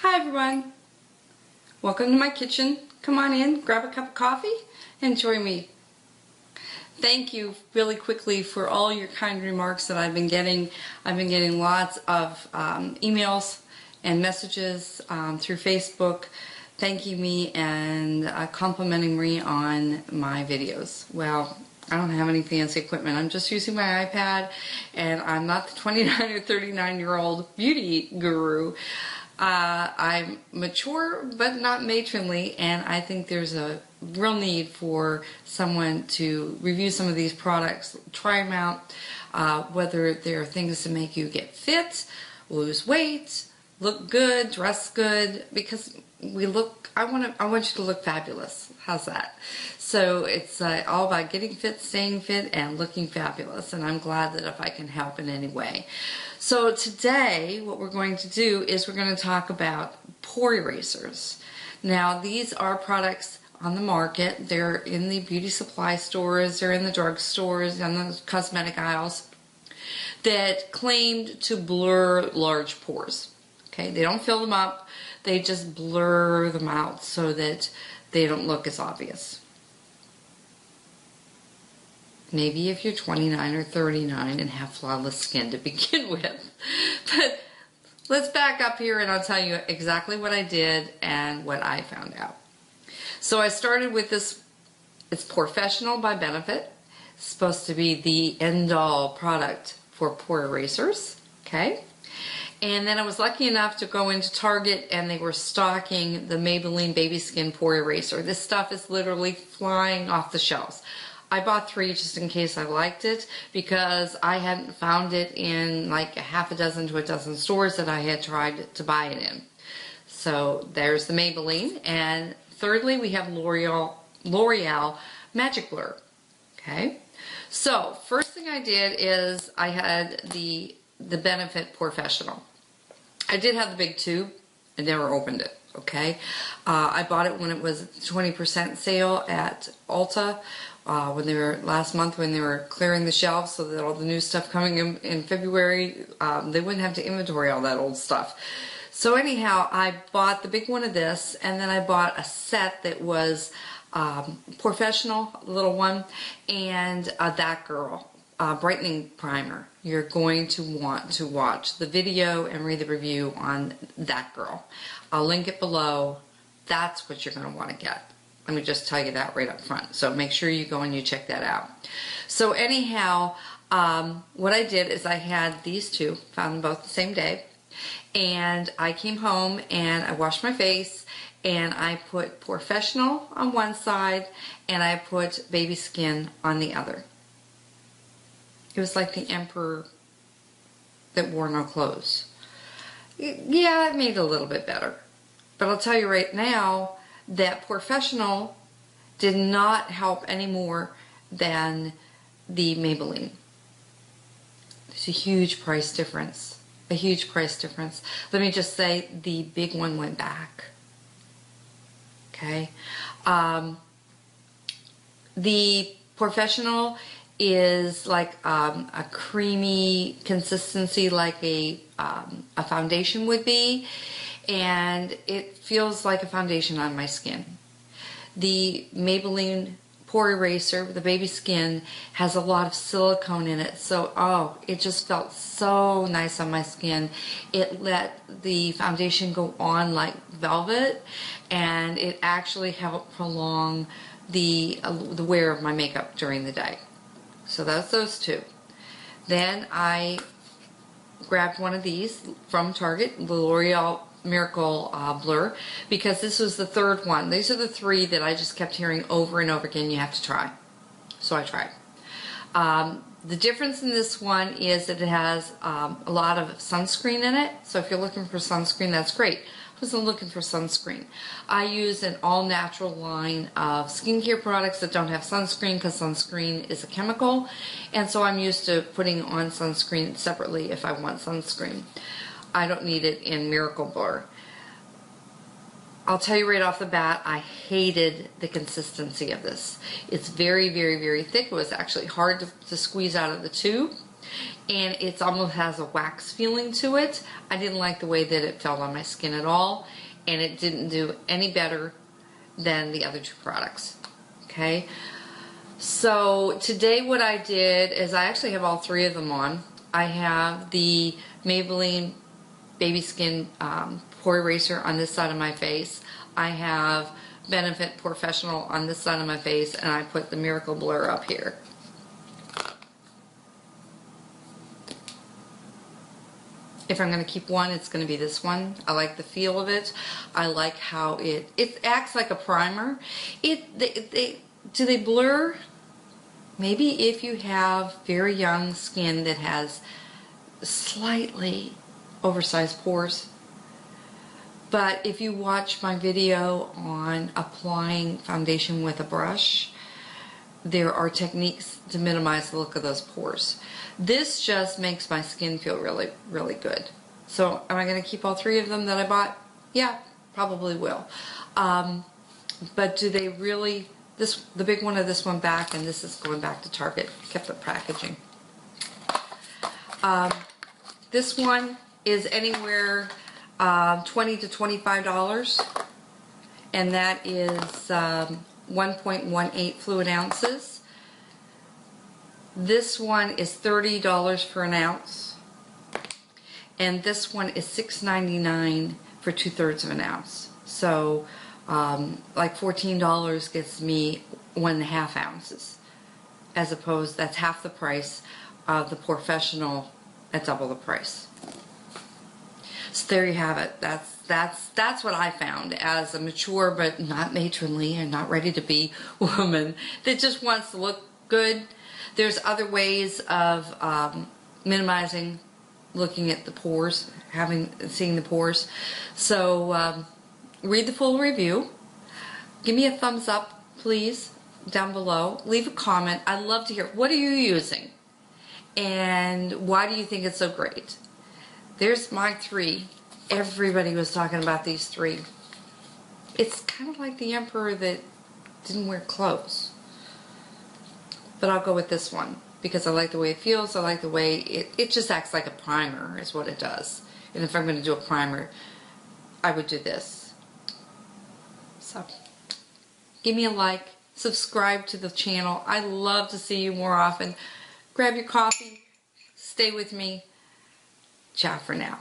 Hi everyone, welcome to my kitchen. Come on in, grab a cup of coffee, and join me. Thank you really quickly for all your kind remarks that I've been getting. I've been getting lots of emails and messages through Facebook thanking me and complimenting me on my videos. Well, I don't have any fancy equipment. I'm just using my iPad, and I'm not the 29 or 39-year-old beauty guru. I'm mature but not matronly, and I think there's a real need for someone to review some of these products, try them out, whether they're things to make you get fit, lose weight, look good, dress good, because I want you to look fabulous. How's that? So it's all about getting fit, staying fit, and looking fabulous, and I'm glad that if I can help in any way. So today what we're going to do is we're going to talk about pore erasers. Now these are products on the market. They're in the beauty supply stores, they're in the drug stores, and the cosmetic aisles that claimed to blur large pores. Okay, they don't fill them up, they just blur them out so that they don't look as obvious. Maybe if you're 29 or 39 and have flawless skin to begin with. But let's back up here and I'll tell you exactly what I did and what I found out. So I started with this, it's Porefessional by Benefit. It's supposed to be the end-all product for pore erasers, okay? And then I was lucky enough to go into Target and they were stocking the Maybelline Baby Skin Pore Eraser. This stuff is literally flying off the shelves. I bought 3 just in case I liked it because I hadn't found it in like a half a dozen to a dozen stores that I had tried to buy it in. So there's the Maybelline, and thirdly we have L'Oreal Magic Blur. Okay, so first thing I did is I had the Benefit Porefessional. I did have the big tube. I never opened it. Okay, I bought it when it was 20% sale at Ulta. When they were last month, when they were clearing the shelves so that all the new stuff coming in February, they wouldn't have to inventory all that old stuff. So anyhow, I bought the big one of this, and then I bought a set that was Porefessional, the little one, and That Girl brightening primer. You're going to want to watch the video and read the review on That Girl. I'll link it below. That's what you're going to want to get. Let me just tell you that right up front. So make sure you go and you check that out. So anyhow, what I did is I had these two, found them both the same day, and I came home and I washed my face and I put Porefessional on one side and I put Baby Skin on the other. It was like the emperor that wore no clothes. Yeah, it made it a little bit better. But I'll tell you right now that Porefessional did not help any more than the Maybelline. There's a huge price difference. A huge price difference. Let me just say the big one went back. Okay. The Porefessional is like a creamy consistency like a foundation would be, and it feels like a foundation on my skin. The Maybelline Pore Eraser, the Baby Skin, has a lot of silicone in it, so it just felt so nice on my skin. It let the foundation go on like velvet, and it actually helped prolong the wear of my makeup during the day. So that's those two. Then I grabbed one of these from Target, the L'Oreal Miracle Blur, because this was the third one. These are the 3 that I just kept hearing over and over again you have to try. So I tried. The difference in this one is that it has a lot of sunscreen in it. So if you're looking for sunscreen, that's great. I wasn't looking for sunscreen. I use an all-natural line of skincare products that don't have sunscreen because sunscreen is a chemical, and so I'm used to putting on sunscreen separately if I want sunscreen. I don't need it in Miracle Blur. I'll tell you right off the bat, I hated the consistency of this. It's very, very, very thick. It was actually hard to squeeze out of the tube. and it almost has a wax feeling to it. I didn't like the way that it felt on my skin at all, and it didn't do any better than the other two products. Okay, so today what I did is I actually have all three of them on. I have the Maybelline Baby Skin Pore Eraser on this side of my face. I have Benefit Porefessional on this side of my face, and I put the Miracle Blur up here. If I'm going to keep one, it's going to be this one. I like the feel of it. I like how it acts like a primer. Do they blur? Maybe if you have very young skin that has slightly oversized pores. But if you watch my video on applying foundation with a brush, there are techniques to minimize the look of those pores. This just makes my skin feel really, really good. So am I going to keep all three of them that I bought? Yeah, probably will. But do they really, the big one of this one back, and this is going back to Target, kept the packaging. This one is anywhere $20 to $25, and that is 1.18 fluid ounces. This one is $30 for an ounce, and this one is $6.99 for 2/3 of an ounce. So like $14 gets me 1.5 ounces, as opposed, that's half the price of the Porefessional at double the price. So there you have it. That's what I found as a mature but not matronly and not ready to be woman that just wants to look good. There's other ways of minimizing looking at the pores, seeing the pores. So read the full review. Give me a thumbs up, please, down below. Leave a comment. I'd love to hear, what are you using? And why do you think it's so great? There's my three. Everybody was talking about these three. It's kind of like the emperor that didn't wear clothes. But I'll go with this one because I like the way it feels. I like the way it just acts like a primer is what it does. And if I'm going to do a primer, I would do this. So give me a like. Subscribe to the channel. I love to see you more often. Grab your coffee. Stay with me. Ciao for now.